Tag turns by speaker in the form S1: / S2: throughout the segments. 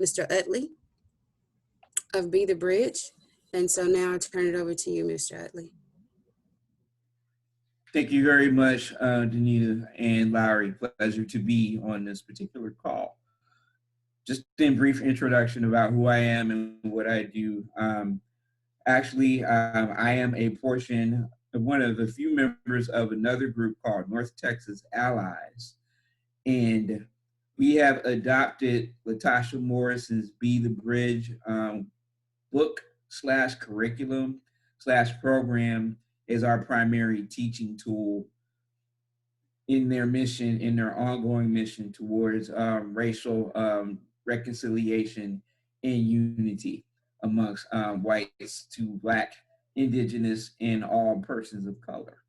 S1: Mr. Utley of Be the Bridge. And so now I turn it over to you, Mr. Utley.
S2: Thank you very much, Danita and Lowry. Pleasure to be on this particular call. Just in brief introduction about who I am and what I do. I am a portion of one of the few members of another group called North Texas Allies. And we have adopted Latasha Morrison's Be the Bridge book slash curriculum slash program as our primary teaching tool in their mission, in their ongoing mission towards racial reconciliation and unity amongst whites to Black, Indigenous, and all persons of color.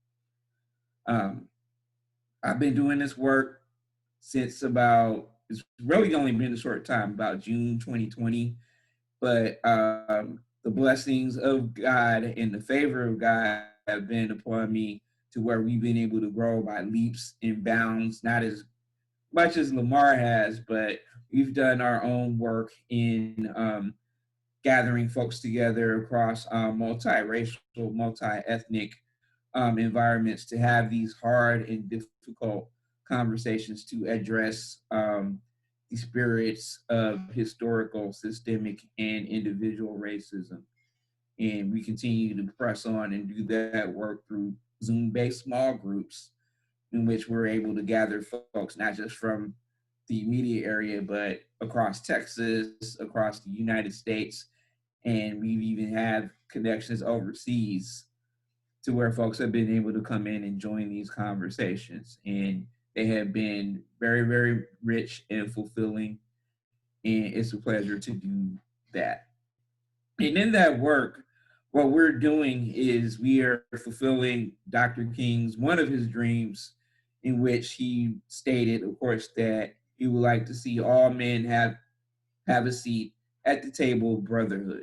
S2: I've been doing this work since it's really only been a short time, about June 2020, but the blessings of God and the favor of God have been upon me to where we've been able to grow by leaps and bounds, not as much as Lamar has, but we've done our own work in gathering folks together across multiracial, multi-ethnic environments to have these hard and difficult conversations to address the spirits of historical, systemic, and individual racism. And we continue to press on and do that work through Zoom-based small groups in which we're able to gather folks, not just from the immediate area, but across Texas, across the United States. And we've even had connections overseas to where folks have been able to come in and join these conversations. And they have been very, very rich and fulfilling. And it's a pleasure to do that. And in that work, what we're doing is we are fulfilling Dr. King's, one of his dreams, in which he stated, of course, that he would like to see all men have a seat at the table of brotherhood.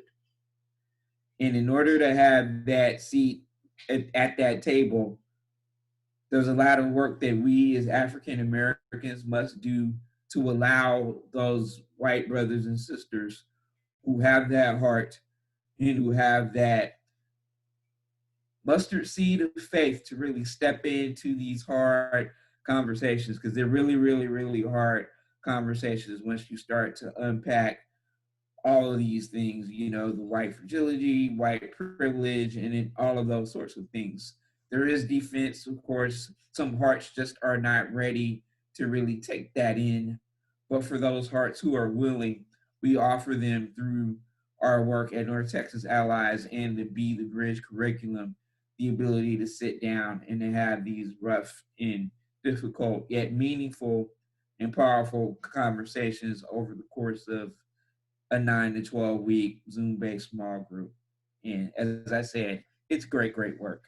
S2: And in order to have that seat at that table, there's a lot of work that we as African Americans must do to allow those white brothers and sisters who have that heart and who have that mustard seed of faith to really step into these hard conversations, because they're really, really, really hard conversations once you start to unpack all of these things, you know, the white fragility, white privilege, and then all of those sorts of things. There is defense, of course. Some hearts just are not ready to really take that in. But for those hearts who are willing, we offer them through our work at North Texas Allies and the Be the Bridge curriculum, the ability to sit down and to have these rough and difficult yet meaningful and powerful conversations over the course of a 9 to 12 week Zoom-based small group. And as I said, it's great, great work.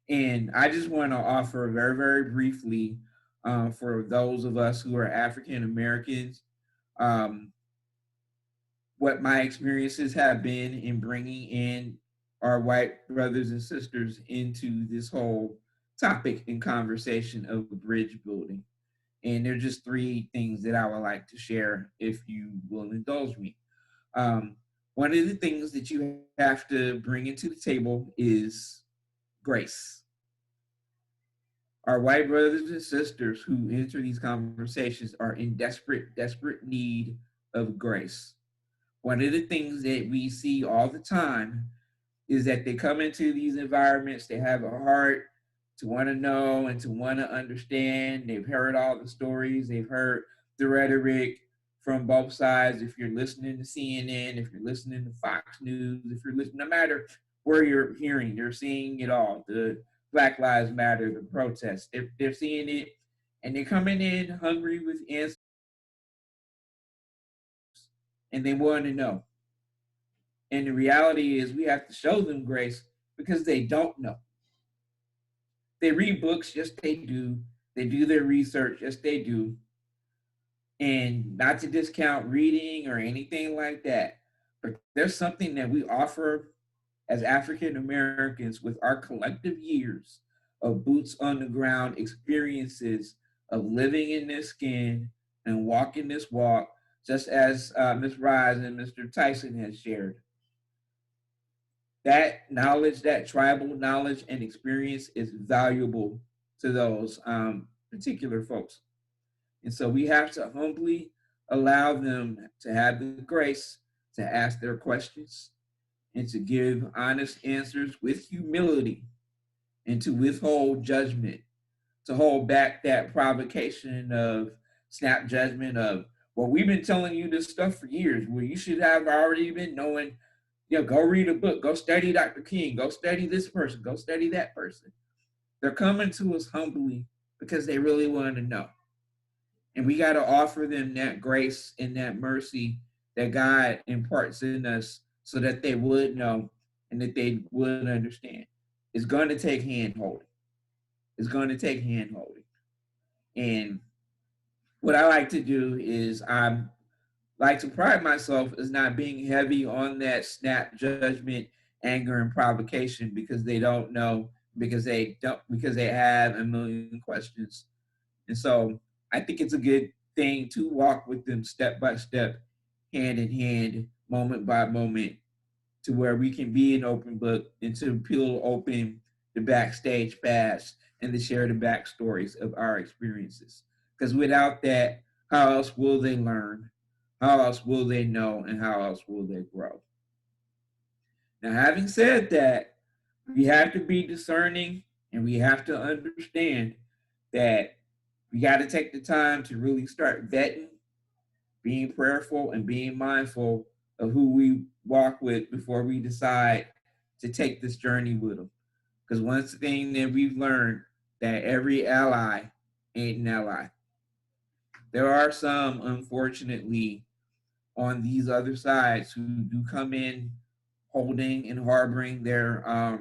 S2: And I just want to offer very, very briefly for those of us who are African Americans, what my experiences have been in bringing in our white brothers and sisters into this whole topic and conversation of bridge building. And there are just three things that I would like to share if you will indulge me. One of the things that you have to bring into the table is grace. Our white brothers and sisters who enter these conversations are in desperate, desperate need of grace. One of the things that we see all the time is that they come into these environments, they have a heart to want to know and to want to understand. They've heard all the stories, they've heard the rhetoric from both sides. If you're listening to CNN, if you're listening to Fox News, if you're listening, no matter where you're hearing, they're seeing it all. The Black Lives Matter, the protests, they're seeing it, and they're coming in hungry with answers, and they want to know. And the reality is we have to show them grace because they don't know. They read books, yes, they do. They do their research, yes, they do. And not to discount reading or anything like that, but there's something that we offer as African Americans with our collective years of boots on the ground experiences of living in this skin and walking this walk just as Ms. Rise and Mr. Tyson has shared. That knowledge, that tribal knowledge and experience is valuable to those particular folks. And so we have to humbly allow them to have the grace to ask their questions and to give honest answers with humility and to withhold judgment, to hold back that provocation of snap judgment of, well, we've been telling you this stuff for years. Well, you should have already been knowing, go read a book, go study Dr. King, go study this person, go study that person. They're coming to us humbly because they really want to know. And we got to offer them that grace and that mercy that God imparts in us so that they would know and that they would understand. It's going to take hand holding. It's going to take hand holding. And what I like to do is I like to pride myself as not being heavy on that snap judgment, anger, and provocation because they don't know, because they have a million questions. And so I think it's a good thing to walk with them step by step, hand in hand, moment by moment, to where we can be an open book and to peel open the backstage pass and to share the backstories of our experiences. Because without that, how else will they learn? How else will they know? And how else will they grow? Now, having said that, we have to be discerning and we have to understand that we got to take the time to really start vetting, being prayerful, and being mindful of who we walk with before we decide to take this journey with them. Because one thing that we've learned that every ally ain't an ally. There are some, unfortunately, on these other sides who do come in holding and harboring their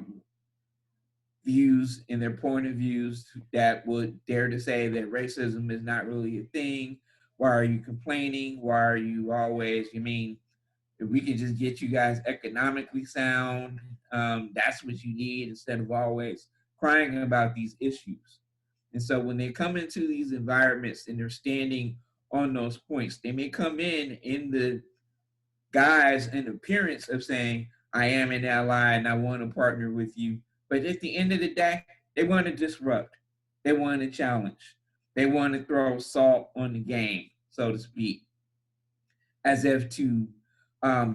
S2: views and their point of views that would dare to say that racism is not really a thing. Why are you complaining? Why are you always, you mean, if we can just get you guys economically sound, that's what you need instead of always crying about these issues. And so when they come into these environments and they're standing on those points, they may come in the guise and appearance of saying, I am an ally and I want to partner with you. But at the end of the day, they want to disrupt. They want to challenge. They want to throw salt on the game, so to speak, as if to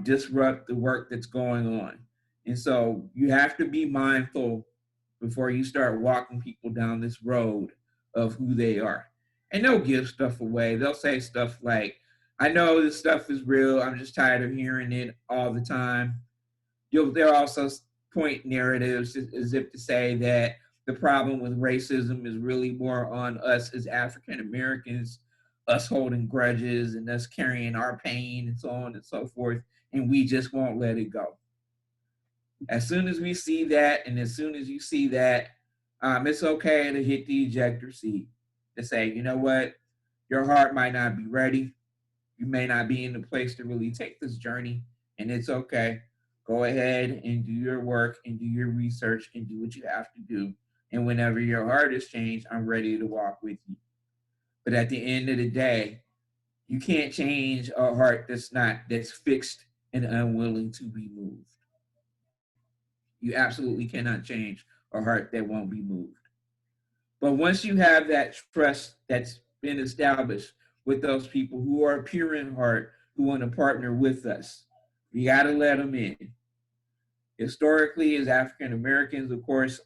S2: disrupt the work that's going on. And so you have to be mindful before you start walking people down this road of who they are. And they'll give stuff away. They'll say stuff like, I know this stuff is real. I'm just tired of hearing it all the time. They'll also point narratives as if to say that the problem with racism is really more on us as African Americans, us holding grudges and us carrying our pain and so on and so forth, and we just won't let it go. As soon as we see that, and as soon as you see that, it's okay to hit the ejector seat to say, you know what, your heart might not be ready. You may not be in the place to really take this journey, and it's okay. Go ahead and do your work and do your research and do what you have to do. And whenever your heart is changed, I'm ready to walk with you. But at the end of the day, you can't change a heart that's fixed and unwilling to be moved. You absolutely cannot change a heart that won't be moved. But once you have that trust that's been established with those people who are pure in heart, who want to partner with us, we got to let them in. Historically, as African Americans, of course,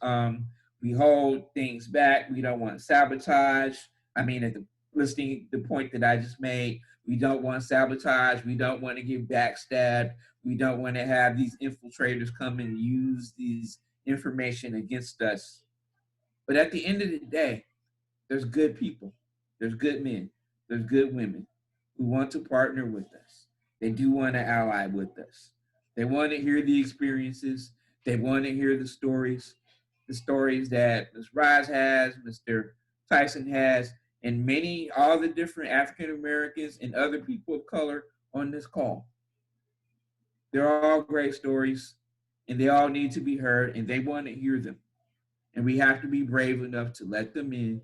S2: we hold things back. We don't want sabotage. I mean, at the listening the point that I just made, we don't want sabotage. We don't want to get backstabbed. We don't want to have these infiltrators come and use these information against us. But at the end of the day, there's good people, there's good men, there's good women who want to partner with us. They do want to ally with us. They want to hear the experiences. They want to hear the stories that Ms. Rise has, Mr. Tyson has, and many, all the different African Americans and other people of color on this call. They're all great stories, and they all need to be heard, and they want to hear them. And we have to be brave enough to let them in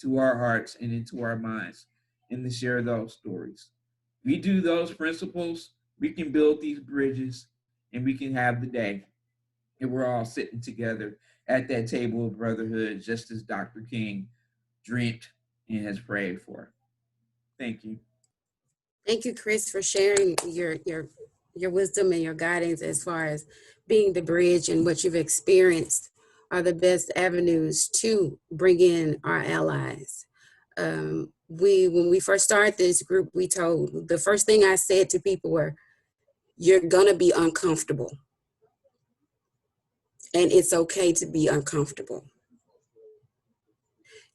S2: to our hearts and into our minds and to share those stories. We do those principles, we can build these bridges, and we can have the day. And we're all sitting together at that table of brotherhood, just as Dr. King dreamt and has prayed for. Thank you.
S1: Thank you, Chris, for sharing your wisdom and your guidance as far as being the bridge, and what you've experienced are the best avenues to bring in our allies. When we first started this group, we told, the first thing I said to people were, you're gonna be uncomfortable, and it's okay to be uncomfortable.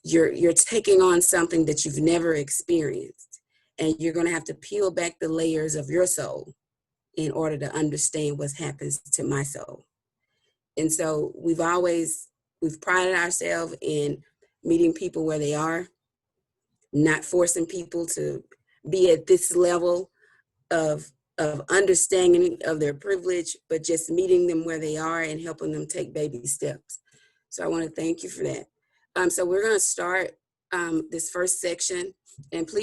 S1: You're taking on something that you've never experienced, and you're gonna have to peel back the layers of your soul in order to understand what happens to my soul. And so we've prided ourselves in meeting people where they are, not forcing people to be at this level of understanding of their privilege, but just meeting them where they are and helping them take baby steps. So I want to thank you for that. So we're going to start this first section, and please